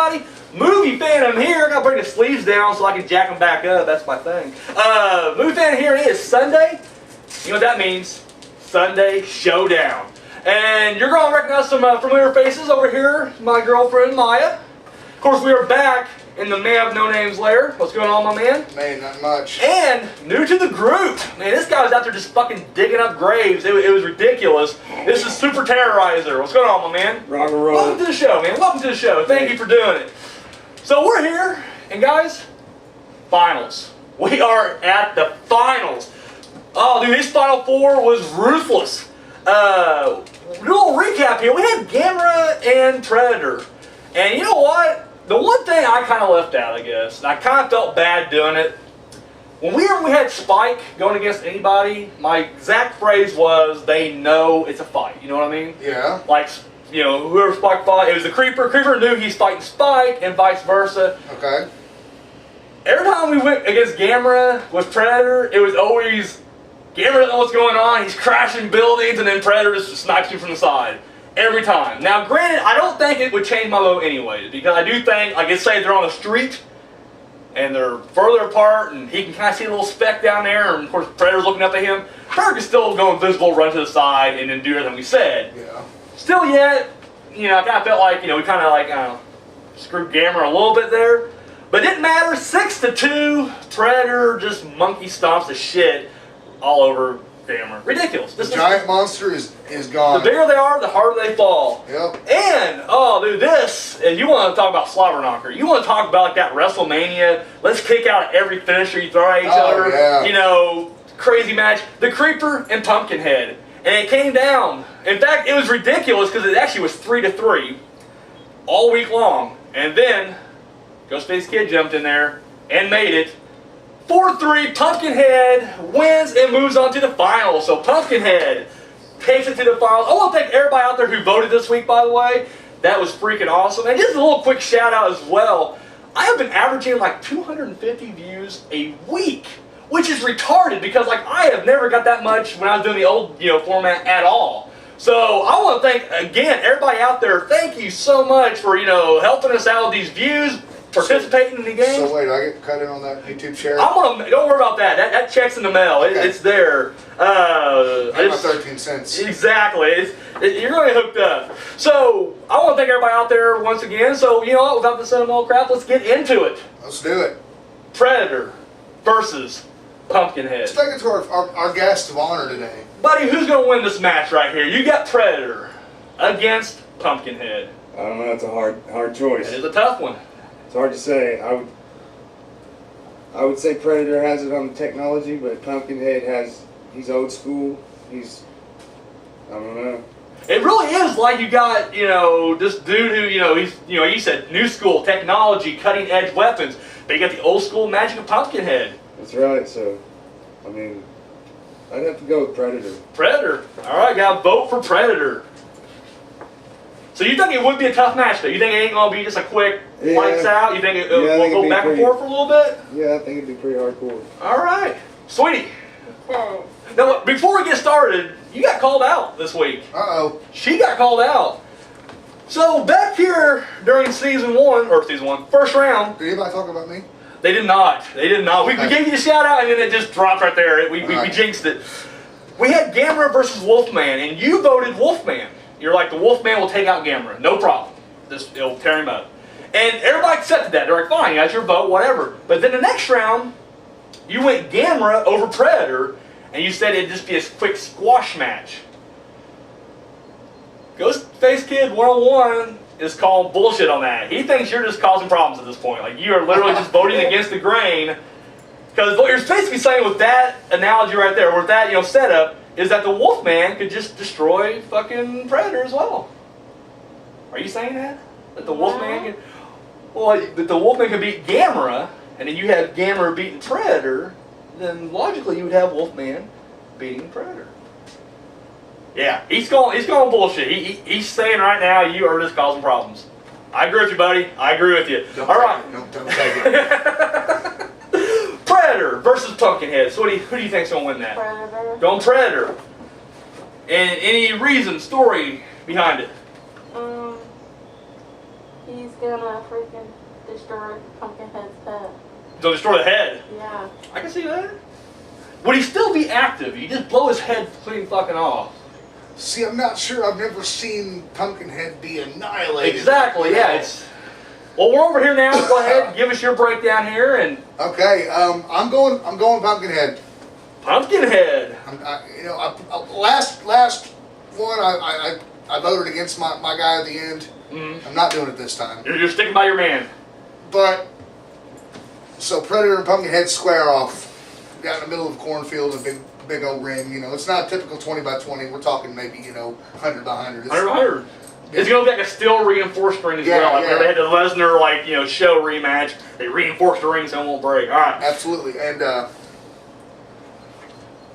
everybody? Movie Phantom here. I gotta bring the sleeves down so I can jack them back up. That's my thing. Movie Phantom here. It is Sunday. You know what that means? Sunday Showdown. And you're gonna recognize some familiar faces over here. My girlfriend Maya. Of course, we are back in the Man of No Name's lair. What's going on, my man? Man, not much. And new to the group. Man, this guy was out there just fucking digging up graves. It was ridiculous. This is Super Terrorizer. What's going on, my man? Rock and roll. Welcome to the show, man. Welcome to the show. Thank you for doing it. So we're here, and guys, finals. We are at the finals. Oh, dude, this Final Four was ruthless. Little recap here. We had Gamera and Predator. And you know what? The one thing I kind of left out, I guess, and I kind of felt bad doing it, when we had Spike going against anybody, my exact phrase was, they know it's a fight. You know what I mean? Yeah. Like, you know, whoever Spike fought, it was the Creeper. Creeper knew he's fighting Spike, and vice versa. Okay. Every time we went against Gamera with Predator, it was always, Gamera doesn't know what's going on, he's crashing buildings, and then Predator just snipes you from the side. Every time. Now, granted, I don't think it would change my vote anyways, because I do think, like, let's say they're on the street, and they're further apart, and he can kind of see a little speck down there, and of course, Predator's looking up at him. Predator can still go invisible, run to the side, and then do everything we said. Yeah. Still yet, you know, I kind of felt like, you know, we kind of like, screwed Gamera a little bit there. But it didn't matter, 6-2, Predator just monkey stomps the shit all over Gamera. Ridiculous. The giant monster is gone. The bigger they are, the harder they fall. Yep. And, oh dude, this, and you want to talk about slobber knocker. You want to talk about like that WrestleMania, let's kick out every finisher you throw at each other. Yeah. You know, crazy match. The Creeper and Pumpkinhead. And it came down. In fact, it was ridiculous because it actually was 3-3 all week long. And then, Ghostface Kid jumped in there and made it. 4-3, Pumpkinhead wins and moves on to the finals. So Pumpkinhead takes it to the finals. I want to thank everybody out there who voted this week, by the way. That was freaking awesome. And just a little quick shout out as well. I have been averaging like 250 views a week, which is retarded because like I have never got that much when I was doing the old format at all. So I want to thank again everybody out there. Thank you so much for helping us out with these views. Participating in the game. So wait, I get cut in on that YouTube share? Don't worry about that. That check's in the mail. Okay. It's there. My 13 cents. Exactly. You're going to get hooked up. So I want to thank everybody out there once again. So you know what? Without the sentimental crap, let's get into it. Let's do it. Predator versus Pumpkinhead. Let's take it to our guest of honor today. Buddy, who's going to win this match right here? You got Predator against Pumpkinhead. I don't know. It's a hard choice. It is a tough one. It's hard to say. I would say Predator has it on the technology, but Pumpkinhead he's old school. I don't know. It really is like you got, this dude who, he's, you said new school technology, cutting edge weapons, but you got the old school magic of Pumpkinhead. That's right. So, I mean, I'd have to go with Predator. Predator. All right, got to vote for Predator. So you think it would be a tough match, though? You think it ain't going to be just a quick lights out? You think it will go back and forth for a little bit? Yeah, I think it'd be pretty hardcore. All right. Sweetie. Now, before we get started, you got called out this week. Uh-oh. She got called out. So back here during season one, first round. Did anybody talk about me? They did not. We gave you a shout out and then it just dropped right there. We jinxed it. We had Gamera versus Wolfman, and you voted Wolfman. You're like, the Wolfman will take out Gamera. No problem. It'll tear him up. And everybody accepted that. They're like, fine, that's your vote, whatever. But then the next round, you went Gamera over Predator, and you said it'd just be a quick squash match. Ghostface Kid 101 is calling bullshit on that. He thinks you're just causing problems at this point. Like, you are literally just voting against the grain. Because what you're basically saying with that analogy right there, with that setup, is that the Wolfman could just destroy fucking Predator as well. Are you saying that? That the Wolfman can... Well, that the Wolfman could beat Gamera, and then you have Gamera beating Predator, then logically you would have Wolfman beating Predator. Yeah, he's going bullshit. He's saying right now you are just causing problems. I agree with you, buddy. I agree with you. All right. Don't take it. Predator versus Pumpkinhead. So who do you think's going to win that? Predator. Going Predator. And any reason, story behind it? He's gonna freaking destroy Pumpkinhead's head. So destroy the head. Yeah. I can see that. Would he still be active? You just blow his head clean fucking off. See, I'm not sure. I've never seen Pumpkinhead be annihilated. Exactly. Yeah. It's. Well, we're over here now. Go ahead, give us your breakdown here, and Okay. I'm going Pumpkinhead. Pumpkinhead. Last one, I voted against my guy at the end. I'm not doing it this time. You're sticking by your man. But so Predator and Pumpkinhead square off. Got in the middle of a cornfield, a big old ring. It's not a typical 20 by 20. We're talking maybe 100 by 100. 100. It's gonna be like a steel reinforced ring as well. Like where they had the Lesnar show rematch. They reinforced the ring so it won't break. All right. Absolutely. And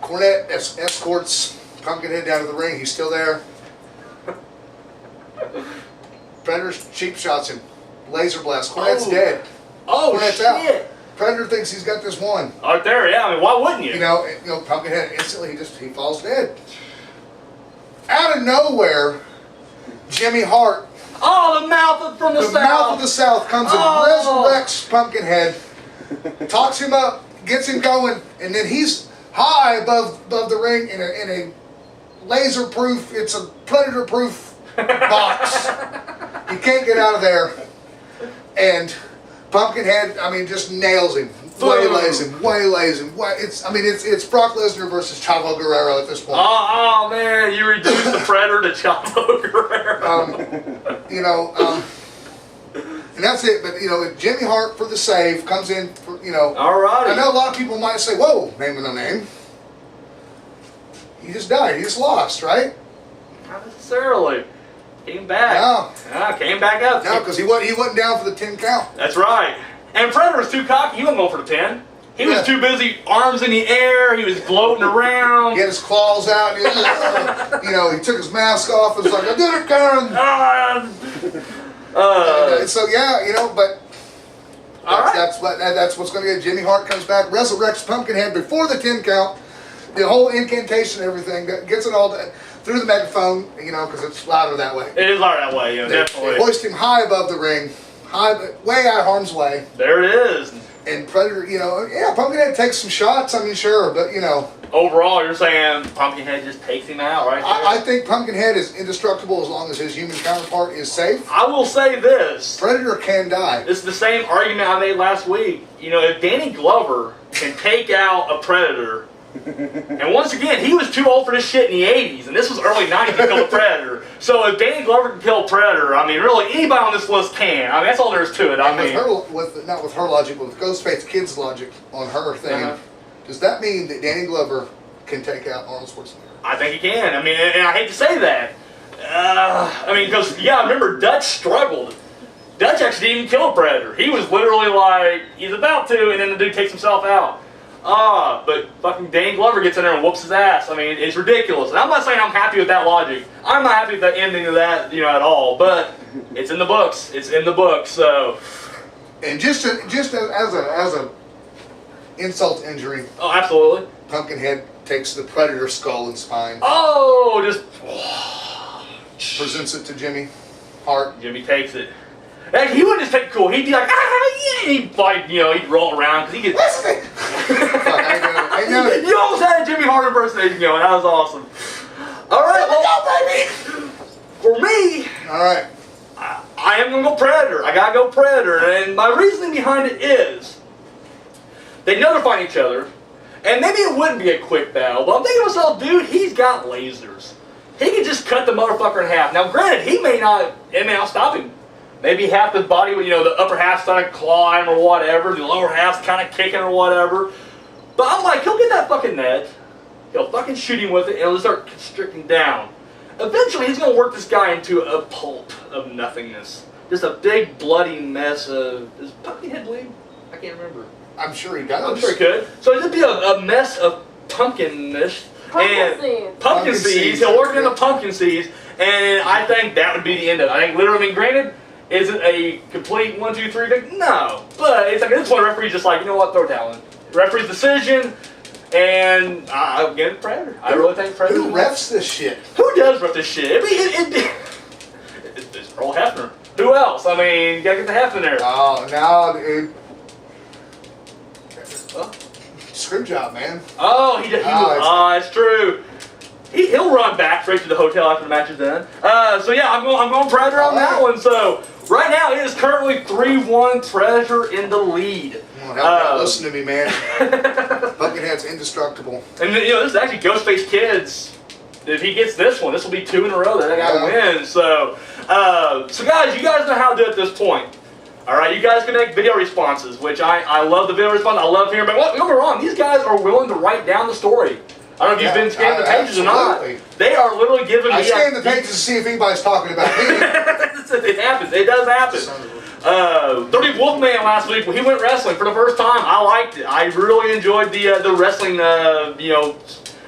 Cornette escorts Pumpkinhead down to the ring. He's still there. Predator cheap shots him. Laser blast. Cornette's dead. Oh Cornette's shit! out. Predator thinks he's got this one. Out there, yeah. I mean, why wouldn't you? Pumpkinhead instantly he falls dead. Out of nowhere, Jimmy Hart, Oh, the mouth from the south. mouth of the South, comes and resurrects Pumpkinhead, talks him up, gets him going, and then he's high above the ring in a laser-proof, it's a predator-proof box. He can't get out of there, and Pumpkinhead, just nails him. Waylays him. It's Brock Lesnar versus Chavo Guerrero at this point. Oh man, you reduced the Predator to Chavo Guerrero. And that's it. But Jimmy Hart for the save comes in. Alrighty. I know a lot of people might say, "Whoa, name of no name." He just died. He just lost, right? Not necessarily. Came back. No. Yeah, came back up. No, because he wasn't down for the 10 count. That's right. And Predator was too cocky. He wasn't going for the 10. He was Yeah. too busy, arms in the air. He was floating around. He had his claws out. He took his mask off. It was like, "I did it, Karen." So yeah, but that's what's going to get. Jimmy Hart comes back, resurrects Pumpkinhead before the 10 count. The whole incantation, everything, gets it all through the megaphone, because it's louder that way. It is louder that way, definitely. They hoist him high above the ring, way out of harm's way. There it is. And Predator, Pumpkinhead takes some shots. Sure, but Overall, you're saying Pumpkinhead just takes him out, right there? I think Pumpkinhead is indestructible as long as his human counterpart is safe. I will say this. Predator can die. This is the same argument I made last week. If Danny Glover can take out a Predator, and once again, he was too old for this shit in the 80s, and this was early 90s to kill a Predator. So if Danny Glover can kill a Predator, really anybody on this list can. That's all there is to it. Not with her logic, but with Ghostface Kid's logic on her thing, does that mean that Danny Glover can take out Arnold Schwarzenegger? I think he can. And I hate to say that. Because, remember, Dutch struggled. Dutch actually didn't even kill a Predator. He was literally like, he's about to, and then the dude takes himself out. But fucking Danny Glover gets in there and whoops his ass. It's ridiculous. And I'm not saying I'm happy with that logic. I'm not happy with the ending of that, at all. But it's in the books. It's in the books, so. And just as a insult to injury. Oh, absolutely. Pumpkinhead takes the Predator skull and spine. Oh, just. Presents it to Jimmy Hart. Jimmy takes it. Like, he wouldn't just take it cool. He'd be like, yeah. He'd he'd roll around because he gets. Listen. I know it. You almost had a Jimmy Hart impersonation going. That was awesome. All right, Go, baby. For me, All right. I am gonna go Predator. I gotta go Predator, and my reasoning behind it is they know they're fighting each other, and maybe it wouldn't be a quick battle. But I'm thinking to myself, dude, he's got lasers. He can just cut the motherfucker in half. Now, granted, it may not stop him. Maybe half the body, the upper half's kind of clawing or whatever, the lower half's kind of kicking or whatever. But I'm like, he'll get that fucking net, he'll fucking shoot him with it, and it'll start constricting down. Eventually, he's going to work this guy into a pulp of nothingness. Just a big bloody mess of... Does Pumpkinhead bleed? I can't remember. I'm sure he does. I'm sure he could. So it'd be a mess of pumpkin-ish. Pumpkin seeds. He'll work into pumpkin seeds, and I think that would be the end of it. I think literally, granted, is it a complete 1, 2, 3 thing? No. But it's like at this point, the referee's just like, you know what, throw down. Referee's decision, and again, Predator. I really think Predator. Who refs this shit? Who does ref this shit? It's Earl Hefner. Who else? I mean, you gotta get the heft in there. Oh, no, dude. Huh? Screw job, man. Oh, it's true. He'll run back straight to the hotel after the match is done. So yeah, I'm going Predator on that one. So right now it is currently 3-1 Treasure in the lead. Come on, help me out. Listen to me, man. Pumpkinhead's indestructible. And you know, this is actually Ghostface Kid's. If he gets this one, this will be 2 in a row that guy wins. So, so guys, you guys know how to do it at this point. All right, you guys can make video responses, which I love the video response. I love hearing. But don't get me wrong, these guys are willing to write down the story. I don't know if you've been scanning the pages or not. They are literally giving me. I scan the pages to see if anybody's talking about me. It happens. It does happen. 30 Wolfman last week when he went wrestling for the first time. I liked it. I really enjoyed the wrestling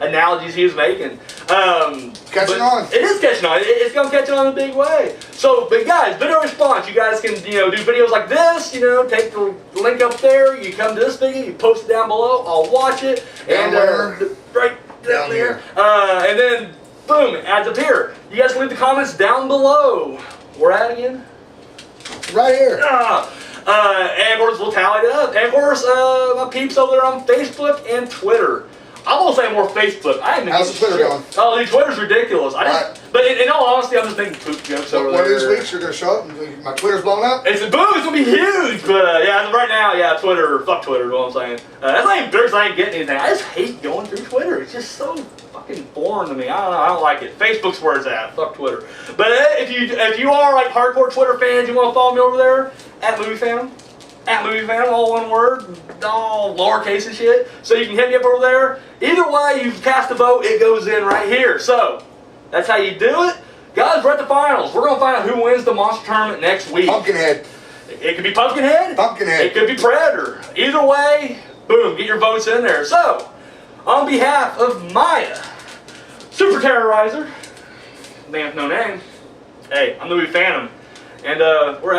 analogies he was making. Catching on. It is catching on. It's gonna catch on in a big way. So, but guys, video response. You guys can do videos like this. Take the link up there. You come to this video. You post it down below. I'll watch it. Down there. Right down there. And then boom, it adds up here. You guys can leave the comments down below. Where at again? Right here. And of course we'll tally it up. And of course, my peeps over there on Facebook and Twitter. I'm gonna say more Facebook. I haven't. How's the Twitter going? Oh, the Twitter's ridiculous. But in all honesty, I'm just thinking poop jokes over there. One of these weeks you're gonna show up and my Twitter's blown up. It's gonna be huge. But yeah, as of right now, yeah, Twitter. Fuck Twitter. Is what I'm saying. That's not even because I ain't getting anything. I just hate going through Twitter. It's just so fucking boring to me. I don't know. I don't like it. Facebook's where it's at. Fuck Twitter. But if you are like hardcore Twitter fans, you want to follow me over there at MovieFan. At MovieFan, all one word, all lowercase and shit. So you can hit me up over there. Either way, you cast a vote, it goes in right here. So that's how you do it. Guys, we're at the finals. We're going to find out who wins the Monster Tournament next week. Pumpkinhead. It could be Pumpkinhead. Pumpkinhead. It could be Predator. Either way, boom, get your votes in there. So, on behalf of Maya, Super Terrorizer, man with no name, hey, I'm the Movie Phantom, and we're